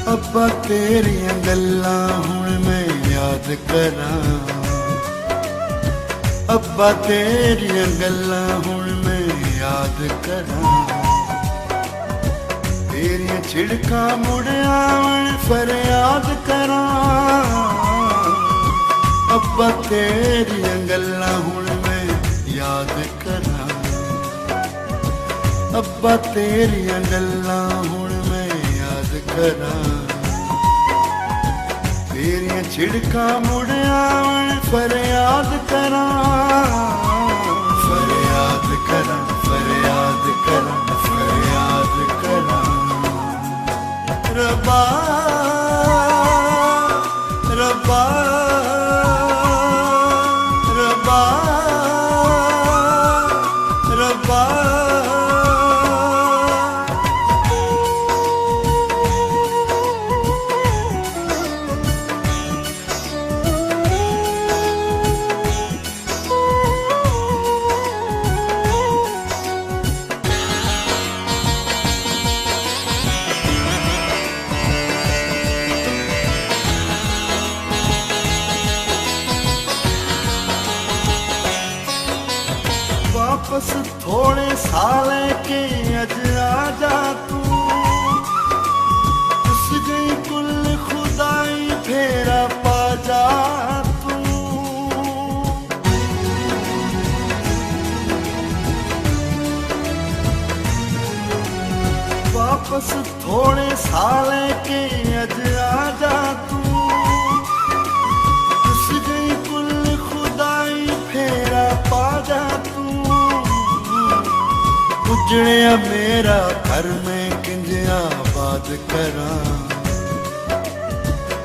अब्बा तेरियां गल्लां हुण मैं याद करां, अब्बा तेरियां गल्लां हुण मैं याद करां, तेरियां छिड़कां मुड़ आवन फरियाद करां। अब्बा तेरियां गल्लां हुण मैं याद करां, अब्बा तेरियां गल्लां हुण मैं याद करां, तेरियां छिड़कां मुड़ आवन फरियाद करां, फरियाद करां, फरियाद करां, फरियाद करां। रब्बा रब्बा रब्बा रब्बा वापस थोड़े साल के अज आजा तू, उस गई कुल खुदाई फेरा पा जा तू। वापस थोड़े साल के अज आजा तू, उस गई कुल खुदाई फेरा पा जा तू। उजड़िया मेरा घर में किंज आबाद करां,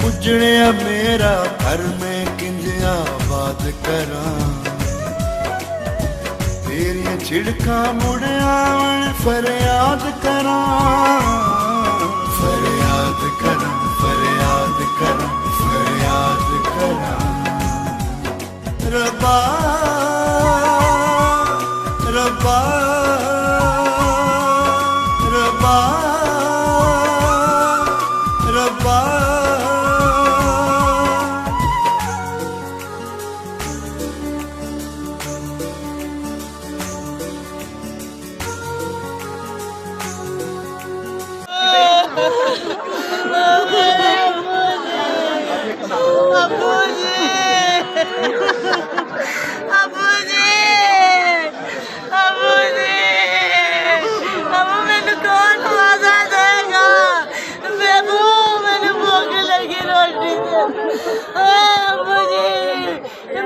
उजड़िया मेरा घर में किंज आबाद करां, तेरियां छिड़कां मुड़ आवन फरियाद करां, फरियाद करां, फरियाद करां, फरियाद करां। रब्बा रब्बा रब्बा रब्बा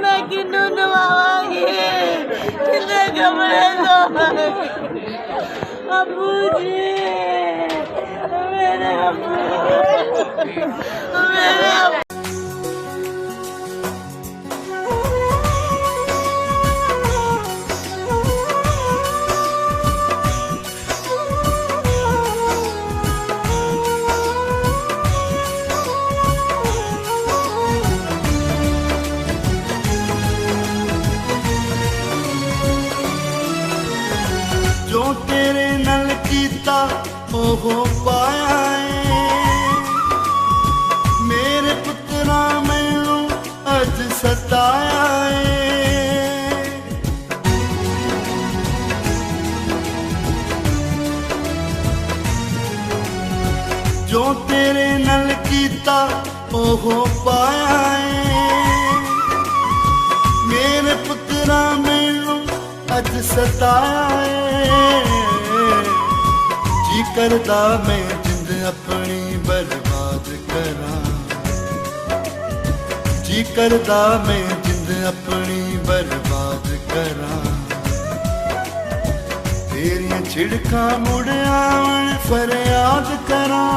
मैं किन्नू नवावांगी, किन्ने कपड़े धोवांगी। अब्बू जी मेरे अब्बू, मेरे अब्बू। जो तेरे नल कीता ओहो पाया है, मेरे पुत्रा मैनू अज सताया है। जो तेरे नल कीता ओहो पाया है, मेरे पुत्रा मैनू अज सताया है। जी करदा मैं जिंद अपनी बर्बाद करां, जी करदा मैं जिंद अपनी बर्बाद करां, तेरियां छिड़कां मुड़ आवन फरियाद करां,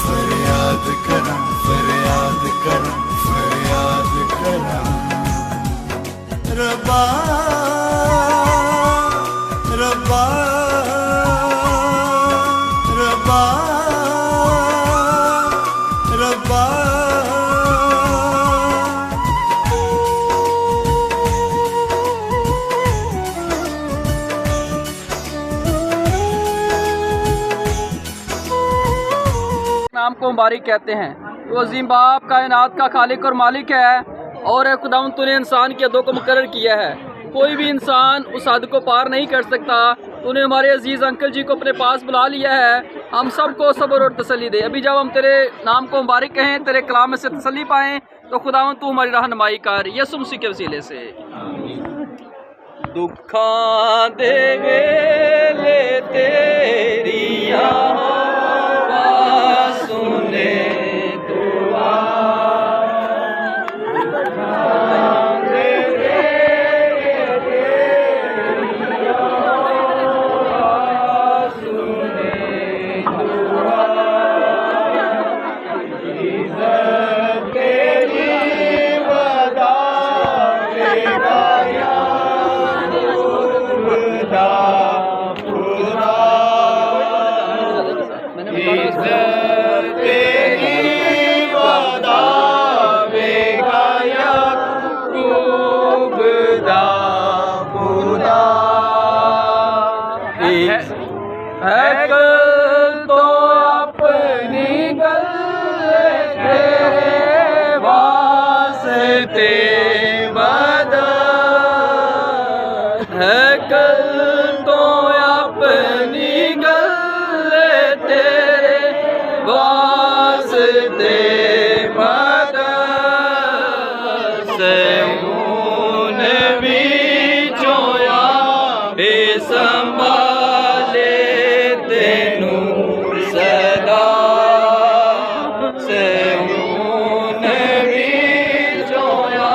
फरियाद करां, फरियाद करां, फरियाद करां। रब्बा रब्बा रब्बा रब्बा नाम को मुबारक कहते हैं। तो अजीम बाप कायनात का खालिक और मालिक है और खुदावंद तूने इंसान के अदों को मुकर्रर किया है। कोई भी इंसान उस हद को पार नहीं कर सकता। तूने हमारे अजीज़ अंकल जी को अपने पास बुला लिया है। हम सबको सब्र और तसल्ली दे। अभी जब हम तेरे नाम को मुबारक कहें, तेरे कलाम में से तसल्ली पाएँ, तो खुदावंद तू हमारी रहनुमाई कर यीशु मसीह के वसीले से। दुखा दे वेले तेरी आवाज़ सुने दुआ, है कल तो अपनी गल तेरे वास्ते बदल, है कल तो अपनी गल तेरे वास्ते बदल, सेऊन भी जोया बेसंभाले तेनू सदा, सेऊन भी जोया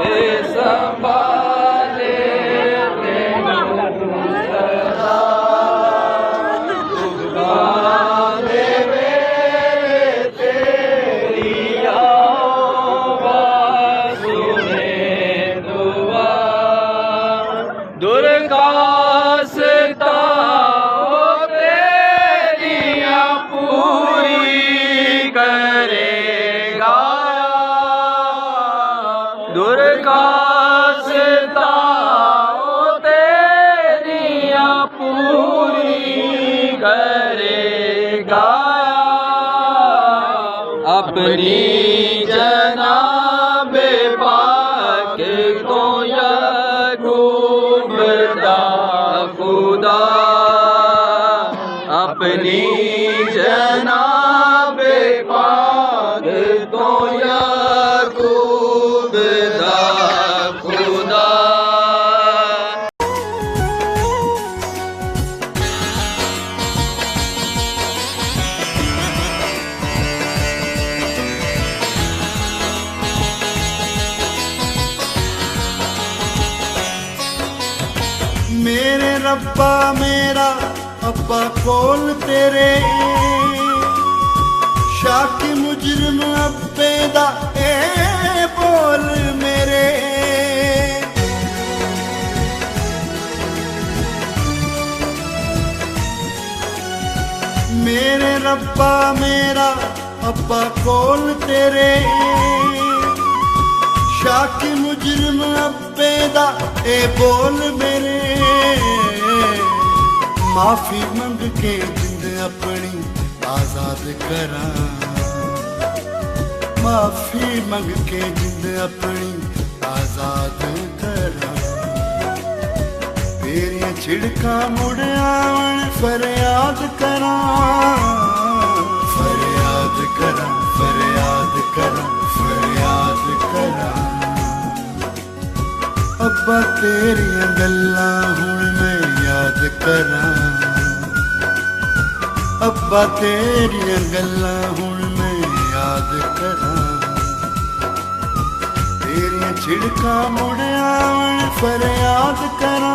बेसंभाले तेनू सदा, दुआरे मेरे तेरी आवाज़ सुने दुआ, दुर्गासता तेरियां पूरी करेगा, दुर्गासता तेरियां पूरी करेगा, अपनी जनाबे पाक को याकूब दा खुदा, अपनी जनाबे पाक को याकूब दा खुदा। मेरे रब्बा मेरा अब्बा कोल तेरे, शाकी मुजरिम अब्बे दा ए बोल मेरे, मेरे रब्बा मेरा अब्बा कोल तेरे, शाकी मुजरिम अब्बे दा ए बोल मेरे, माफी मंग के जिंद अपनी आजाद करा, माफी मंग के जिंद अपनी आजाद करा, तेरियां छिड़कां मुड़ आवन फरियाद करा, फरियाद करा, फरियाद करा, फरियाद करा, अब्बा तेरियां गल्लां हुण मैं याद करा, अब्बा तेरियां गल्लां हुण मैं याद करा, तेरियां छिड़कां मुड़ आवन फरियाद करा,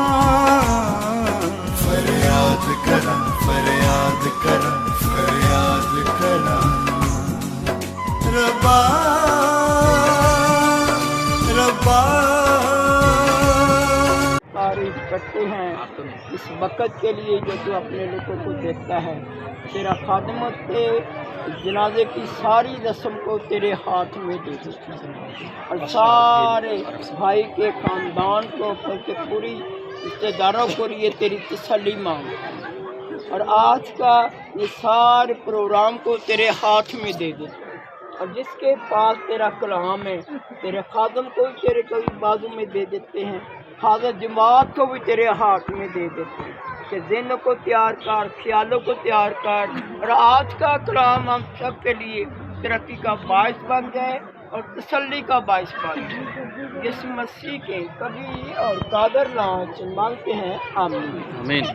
फरियाद करा, फरियाद करा, फरियाद करा, रब्बा रब्बा। तारीफ करते हैं इस वक़्त के लिए जो तू अपने लोगों को देखता है। तेरा खादमत के जनाजे की सारी रस्म को तेरे हाथ में दे देती है और सारे भाई के ख़ानदान को बल्कि पूरी रिश्तेदारों को लिए तेरी तसल्ली मांगता है। और आज का ये सारे प्रोग्राम को तेरे हाथ में दे दे। और जिसके पास तेरा कलाम है, तेरे खादम को भी तेरे कभी बाजू में दे देते हैं, हाज़र जमात को भी तेरे हाथ में दे देते हैं कि ज़हनों को तैयार कर, ख्यालों को तैयार कर, और आज का कलाम हम सब के लिए तरक्की का बायस बन जाए और तसल्ली का बायस बन जाए। इस मसीह के कभी और कादर नाम से मांगते हैं, आमीन आमीन।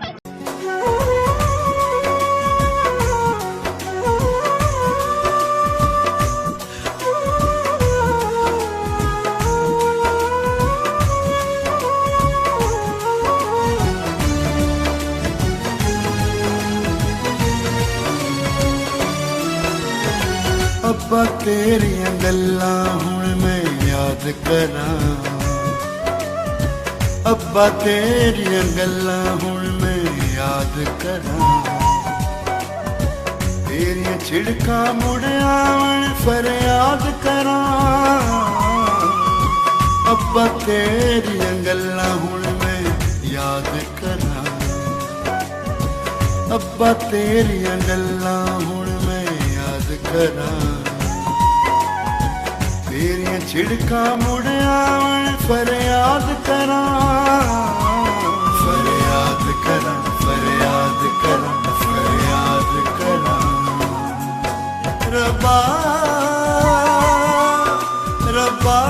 अब्बा तेरियां गल्लां हुण मैं याद करां, अब्बा तेरियां गल्लां हुण मैं याद करां, तेरियां छिड़कां मुड़ आवन फरियाद करां, अब्बा तेरियां गल्लां हुण मैं याद करां, अब्बा तेरियां गल्लां हुण मैं याद करां, तेरियां छिड़कां मुड़ आवन फरियाद करां, फरियाद करां, फरियाद करां, फरियाद करां। रब्बा रब्बा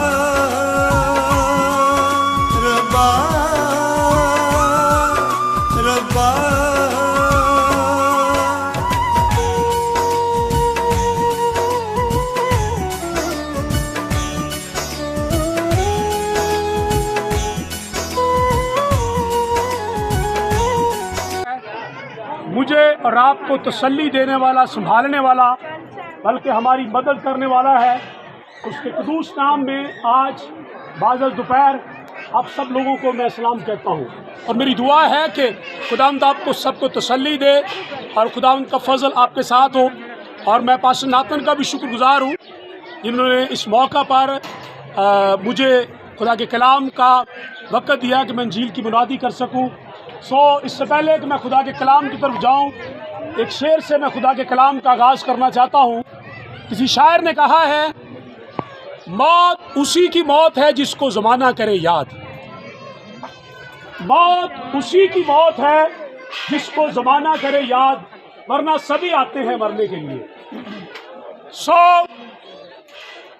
रब्बा रब्बा मुझे और आपको तसल्ली देने वाला, संभालने वाला, बल्कि हमारी मदद करने वाला है। उसके क़ुदूस नाम में आज बाज़ल दोपहर आप सब लोगों को मैं सलाम कहता हूँ। और मेरी दुआ है कि खुदावंद आपको सबको तसल्ली दे और खुदावंद का फजल आपके साथ हो। और मैं पास्टर नातन का भी शुक्रगुज़ार हूँ जिन्होंने इस मौका पर मुझे खुदा के कलाम का वक़्त दिया कि मैं इंजील की मुनादी कर सकूँ। इससे पहले कि मैं खुदा के कलाम की तरफ जाऊं, एक शेर से मैं खुदा के कलाम का आगाज़ करना चाहता हूं। किसी शायर ने कहा है, मौत उसी की मौत है जिसको ज़माना करे याद, मौत उसी की मौत है जिसको ज़माना करे याद, वरना सभी आते हैं मरने के लिए।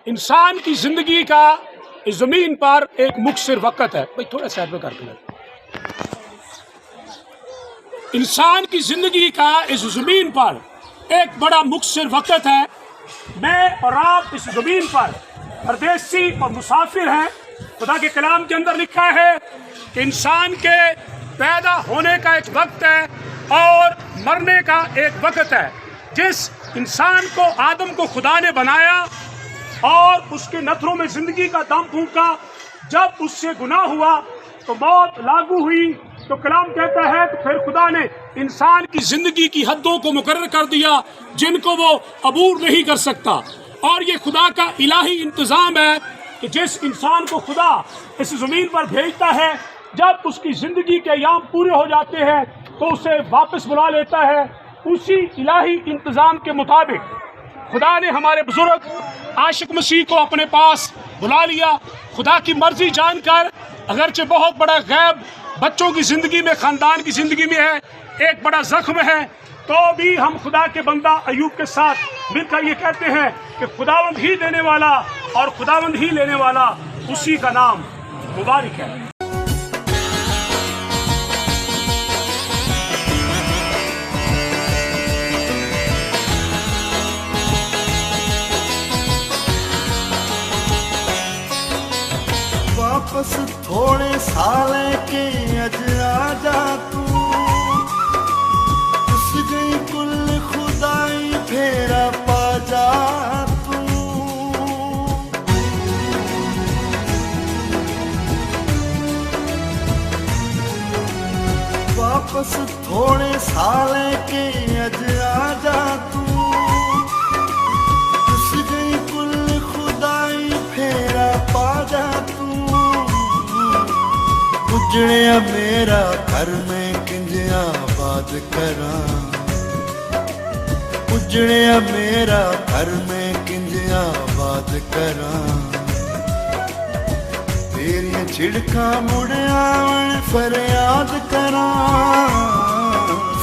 इंसान की ज़िंदगी का इस ज़मीन पर एक मुख्तर वक़्त है। भाई थोड़ा साइड पे कर, इंसान की ज़िंदगी का इस ज़मीन पर एक बड़ा मुख्तर वक़्त है। मैं और आप इस ज़मीन पर परदेसी और मुसाफिर हैं। खुदा के कलाम के अंदर लिखा है कि इंसान के पैदा होने का एक वक्त है और मरने का एक वक्त है। जिस इंसान को, आदम को खुदा ने बनाया और उसके नथरों में ज़िंदगी का दम फूंका, जब उससे गुनाह हुआ तो मौत लागू हुई। तो कलाम कहता है तो फिर खुदा ने इंसान की ज़िंदगी की हदों को मुकर्रर कर दिया जिनको वो अबूर नहीं कर सकता। और ये खुदा का इलाही इंतज़ाम है कि जिस इंसान को खुदा इस ज़मीन पर भेजता है, जब उसकी ज़िंदगी के अयाम पूरे हो जाते हैं तो उसे वापस बुला लेता है। उसी इलाही इंतज़ाम के मुताबिक खुदा ने हमारे बुजुर्ग आशिक मसीह को अपने पास बुला लिया। खुदा की मर्ज़ी जानकर, अगरचे बहुत बड़ा गैब बच्चों की ज़िंदगी में, ख़ानदान की ज़िंदगी में है, एक बड़ा ज़ख्म है, तो भी हम खुदा के बंदा अयूब के साथ मिलकर ये कहते हैं कि खुदावंद ही देने वाला और खुदावंद ही लेने वाला, उसी का नाम मुबारक है। वापस थोड़े साल के अज आ जा तू, उस गई कुल खुदाई फेरा पा जा तू। वापस थोड़े साल के अज आ जा तू, उस गई कुल खुदाई फेरा पा जा तू। उजड़िया मेरा घर में किंज आबाद करा, उजड़िया मेरा घर में किंजिया बात करा तेरिया छिड़का मुड़ आवन फरियाद करा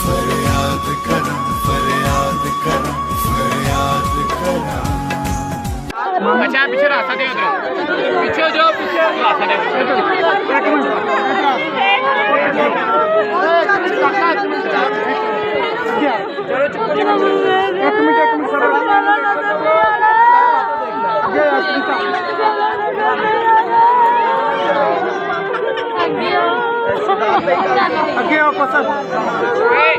फरियाद करा फरियाद करा फरियाद करा अच्छा पीछे रास्ता दे उधर पीछे जो पीछे रास्ता आगे आओ पसंद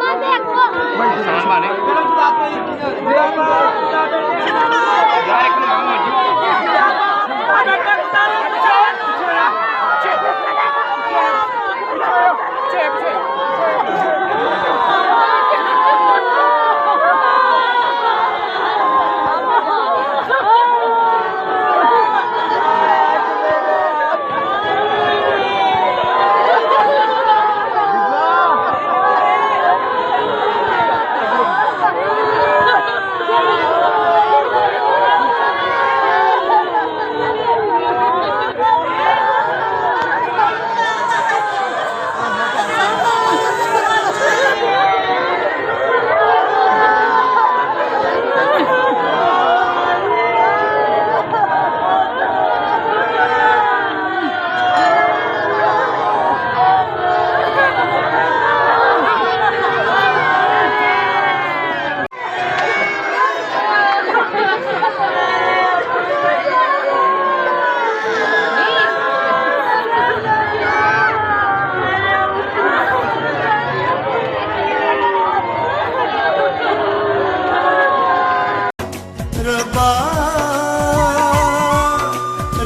रब्बा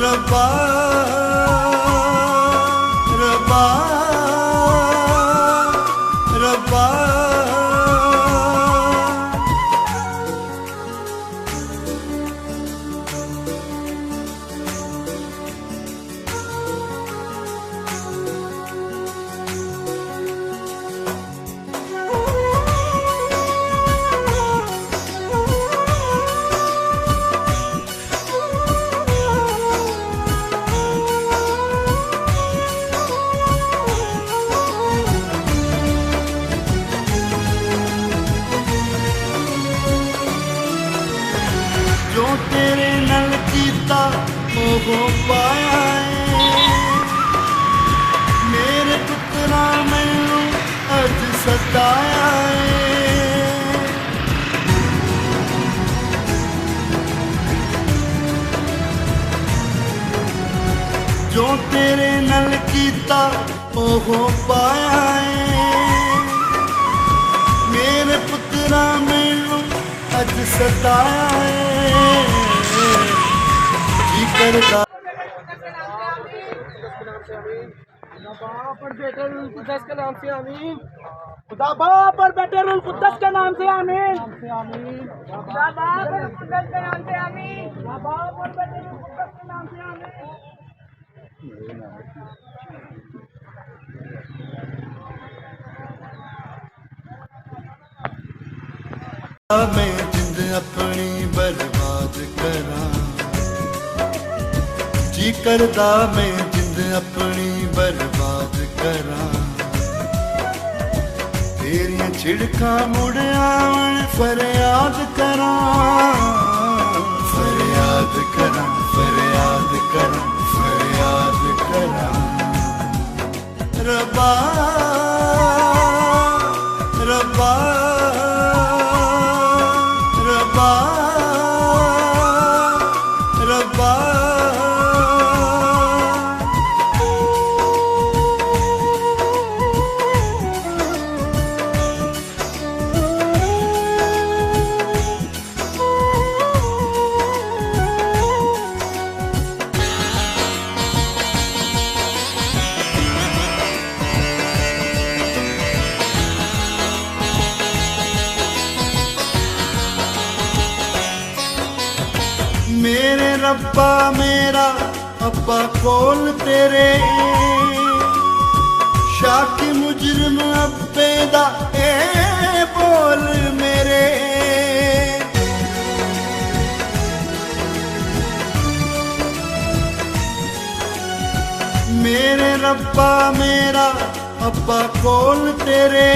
रब्बा रब्बा रब्बा जो तेरे नल कीता वो पाया मेरे पुत्रा मैनू अज सताया जो तेरे नल कीता वो पाया मेरे पुत्रा मैनू अज सताया जी करदा पर बेटे रुल कुद्दस के नाम से आमीन खुदा बाप और बेटे रुल कुद्दस के नाम से आमीन खुदा बाप और कुद्दस के नाम से आमीन खुदा बाप और बेटे रुल कुद्दस के नाम से आमीन मैं जिंद अपनी बर्बाद करा जी करदा मैं जिंद अपनी बर्बाद करा तेरिया छिड़का मुड़ आवन फरियाद करा फरियाद करा फरियाद करा फरियाद करा रब्बा रब्बा रब्बा रब्बा मेरे रब्बा मेरा अब्बा कोल तेरे शाकी मुजरिम अब्बे दा ए बोल मेरे आपा कोल तेरे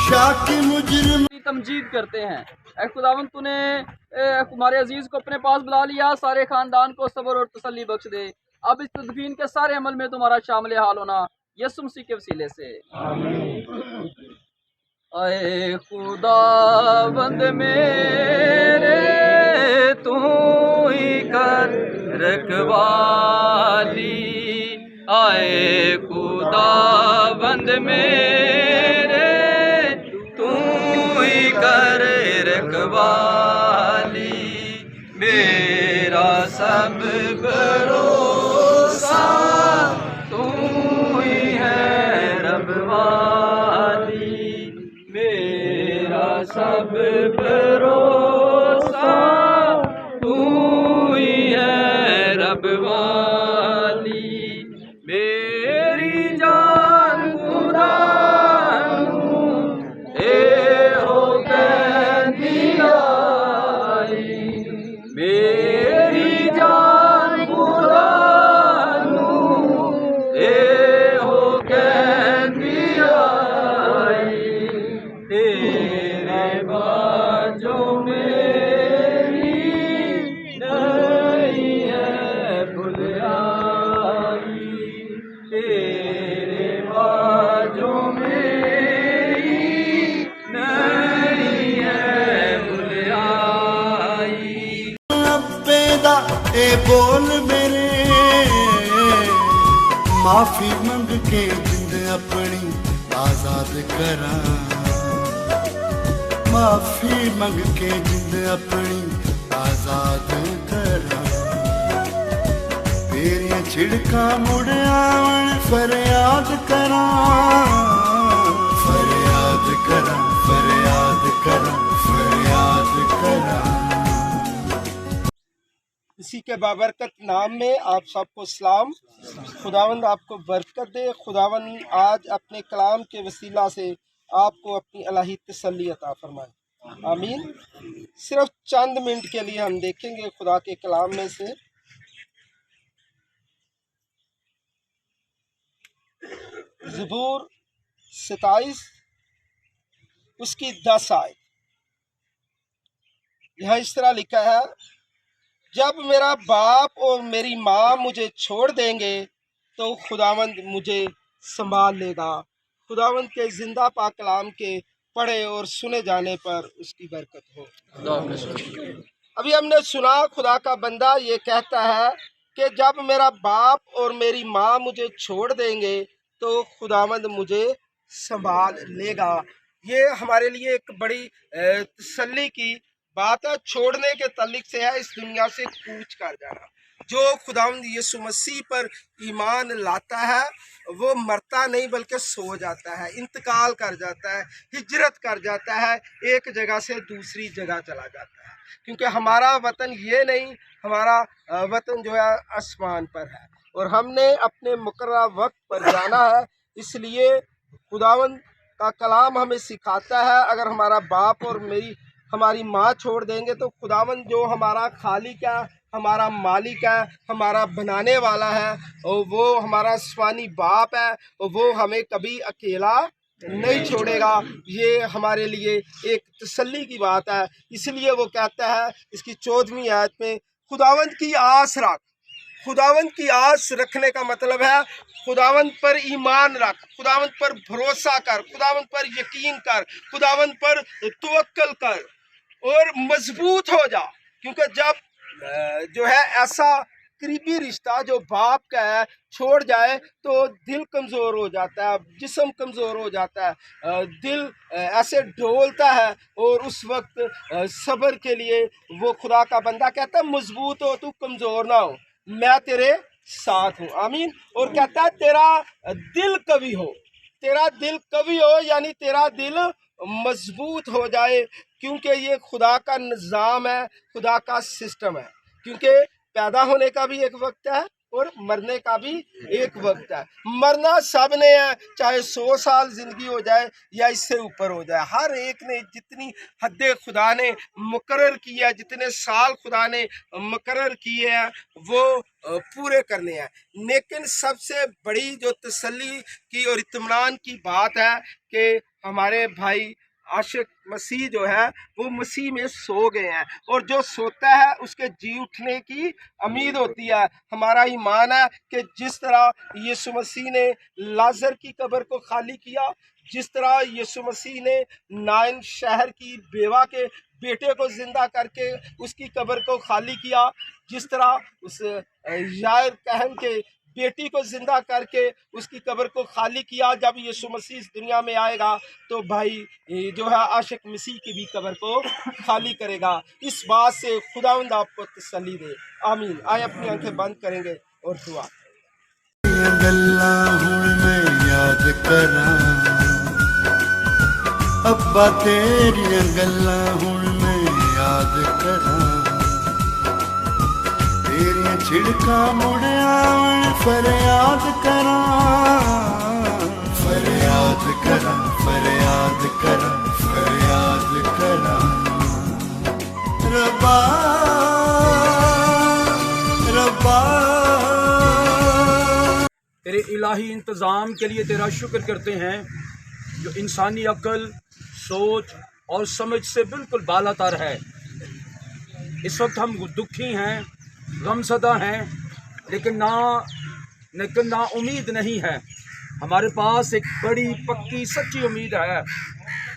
शाकी मुजरिम की तमजीद करते हैं। ऐ खुदावंद तूने हमारे अजीज को अपने पास बुला लिया, सारे खानदान को सब्र और तसल्ली बख्श दे। अब इस तदफीन के सारे अमल में तुम्हारा शामिल हाल होना यसु मसीह के वसीले से। आए खुदावंद मेरे तू ही कर रखवाली, आए खुदावंद मेरे तू ही कर रखवाली, मेरा सब भरोसा तू ही है रबवाली, मेरा सब भरोसा तू ही है रबवाली, मेरी जान खुदा ए हो कैदिया, मेरी जान खुदा ए हो कैदिया, तेरे बाजों मेरी नहीं है भुलाई, तेरे बाजों मेरी नहीं है भुलाई। बेदा ए बोल मेरे माफी मंग के जिंद अपनी आजाद करा, माफी मंग के जिंद अपनी आजाद करा, तेरियां छिड़का मुड़ आवन फरियाद करा, फरियाद करा, फरियाद करा, फरियाद करा। इसी के बाबरकत नाम में आप सबको सलाम। खुदावंद आपको बरकत दे। खुदावंद आज अपने कलाम के वसीला से आपको अपनी इलाही तसल्ली अता फरमाए। आमीन। सिर्फ चंद मिनट के लिए हम देखेंगे खुदा के कलाम में से ज़बूर 27 उसकी 10 आयत। यहाँ इस तरह लिखा है, जब मेरा बाप और मेरी माँ मुझे छोड़ देंगे तो खुदावंद मुझे संभाल लेगा। खुदावंद के जिंदा पाक कलाम के पढ़े और सुने जाने पर उसकी बरकत हो। अभी हमने सुना खुदा का बंदा ये कहता है कि जब मेरा बाप और मेरी माँ मुझे छोड़ देंगे तो खुदावंद मुझे संभाल लेगा। ये हमारे लिए एक बड़ी तसल्ली की बात है। छोड़ने के तल्लिक से है इस दुनिया से कूच कर जाना। जो खुदावंद यीशु मसीह पर ईमान लाता है वो मरता नहीं बल्कि सो जाता है, इंतकाल कर जाता है, हिजरत कर जाता है, एक जगह से दूसरी जगह चला जाता है। क्योंकि हमारा वतन ये नहीं, हमारा वतन जो है आसमान पर है और हमने अपने मुकर्रर वक्त पर जाना है। इसलिए खुदावंद का कलाम हमें सिखाता है, अगर हमारा बाप और हमारी माँ छोड़ देंगे तो खुदावंद जो हमारा खालिक है, हमारा मालिक है, हमारा बनाने वाला है और वो हमारा स्वानी बाप है और वो हमें कभी अकेला नहीं छोड़ेगा। ये हमारे लिए एक तसल्ली की बात है। इसलिए वो कहता है इसकी 14वीं आयत में, खुदावंद की आस रख। खुदावंद की आस रखने का मतलब है खुदावंद पर ईमान रख, खुदावंद पर भरोसा कर, खुदावंद पर यकीन कर, खुदावंद पर तवक्कल कर और मजबूत हो जा। क्योंकि जब जो है ऐसा करीबी रिश्ता जो बाप का है छोड़ जाए तो दिल कमज़ोर हो जाता है, जिस्म कमज़ोर हो जाता है, दिल ऐसे ढोलता है और उस वक्त सब्र के लिए वो खुदा का बंदा कहता है मजबूत हो, तू कमज़ोर ना हो, मैं तेरे साथ हूँ। आमीन। और कहता है तेरा दिल कवि हो, तेरा दिल कवि हो यानी तेरा दिल मजबूत हो जाए। क्योंकि ये खुदा का निज़ाम है, खुदा का सिस्टम है। क्योंकि पैदा होने का भी एक वक्त है और मरने का भी एक वक्त है। मरना सब ने है, चाहे 100 साल ज़िंदगी हो जाए या इससे ऊपर हो जाए। हर एक ने जितनी हद्दे खुदा ने मुकर्रर की है, जितने साल खुदा ने मुकर्रर किए हैं वो पूरे करने हैं। लेकिन सबसे बड़ी जो तसल्ली की और इत्मीनान की बात है कि हमारे भाई आशिक मसीह जो है वो मसीह में सो गए हैं, और जो सोता है उसके जी उठने की उम्मीद होती है। हमारा ईमान है कि जिस तरह यीशु मसीह ने लाजर की कब्र को खाली किया, जिस तरह यीशु मसीह ने नाइन शहर की बेवा के बेटे को जिंदा करके उसकी कब्र को खाली किया, जिस तरह उस यायर कहन के बेटी को जिंदा करके उसकी कब्र को खाली किया, जब यीशु मसीह इस दुनिया में आएगा तो भाई जो है आशिक मसीह की भी कब्र को खाली करेगा। इस बात से खुदावंद आपको तसल्ली दे। आमीन। आए अपनी आंखें बंद करेंगे और दुआ। गल्लां हुण मैं याद करा, अब्बा तेरियां गल्लां हुण मैं याद करा, तेरियां छिड़का मुड़ आवन फरियाद करा, फरियाद करा, फरियाद करा, फरियाद करा। रब्बा रब्बा तेरे इलाही इंतज़ाम के लिए तेरा शुक्र करते हैं, जो इंसानी अक्ल, सोच और समझ से बिल्कुल बालातर है। इस वक्त हम दुखी हैं, गमज़दा हैं, लेकिन ना उम्मीद नहीं है। हमारे पास एक बड़ी पक्की सच्ची उम्मीद है,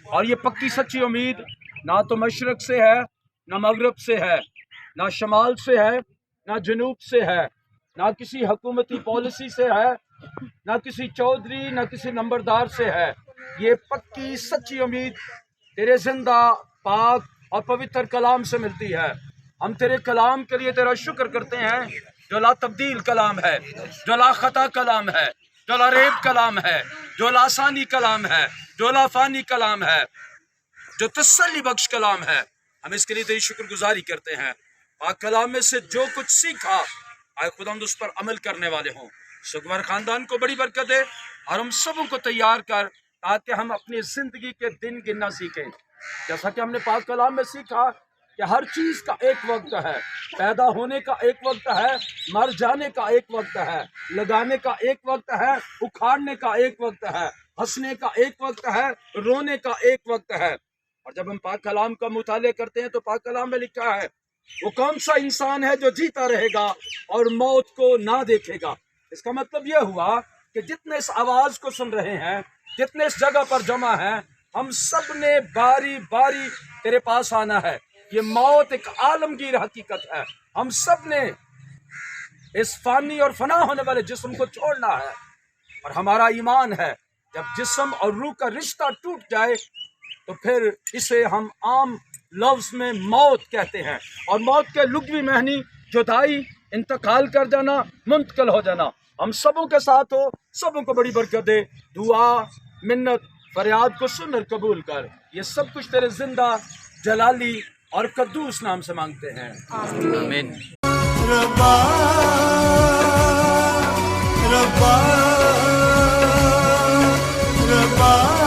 और ये पक्की सच्ची उम्मीद ना तो मशरक़ से है, ना मगरब से है, ना शमाल से है, ना जनूब से है, ना किसी हुकूमती पॉलिसी से है, ना किसी चौधरी, ना किसी नंबरदार से है। ये पक्की सच्ची उम्मीद तेरे जिंदा, पाक और पवित्र कलाम से मिलती है। हम तेरे कलाम के लिए तेरा शुक्र करते हैं, जो ला तब्दील कलाम है, जो ला खता कलाम है, जो ला रेब कलाम है, जो लासानी कलाम है, जो लाफानी कलाम है, जो तसल्ली बख्श कलाम है। हम इसके लिए तेरी शुक्रगुजारी करते हैं। पाक कलाम में से जो कुछ सीखा, आए खुदावंद उस पर अमल करने वाले हों। सुगवर ख़ानदान को बड़ी बरकत दे, और हम सबों को तैयार कर, ताकि हम अपनी ज़िंदगी के दिन गिनना सीखें। जैसा कि हमने पाक कलाम में सीखा कि हर चीज़ का एक वक्त है, पैदा होने का एक वक्त है, मर जाने का एक वक्त है, लगाने का एक वक्त है, उखाड़ने का एक वक्त है, हंसने का एक वक्त है, रोने का एक वक्त है। और जब हम पाक कलाम का मुताले करते हैं तो पाक कलाम में लिखा है, वो कौन सा इंसान है जो जीता रहेगा और मौत को ना देखेगा। इसका मतलब यह हुआ कि जितने इस आवाज़ को सुन रहे हैं, जितने इस जगह पर जमा हैं, हम सब ने बारी बारी तेरे पास आना है। ये मौत एक आलमगीर हकीकत है। हम सब ने इस फानी और फना होने वाले जिस्म को छोड़ना है, और हमारा ईमान है जब जिस्म और रूह का रिश्ता टूट जाए तो फिर इसे हम आम लफ्ज़ में मौत कहते हैं। और मौत के लुग़वी मानी जुदाई, इंतकाल कर जाना, मुंतकिल हो जाना। हम सबों के साथ हो, सबों को बड़ी बरकत दे। दुआ, मिन्नत, फरियाद को सुन और कबूल कर। ये सब कुछ तेरे जिंदा, जलाली और कद्दूस नाम से मांगते हैं, आमीन। रब्बा रब्बा रब्बा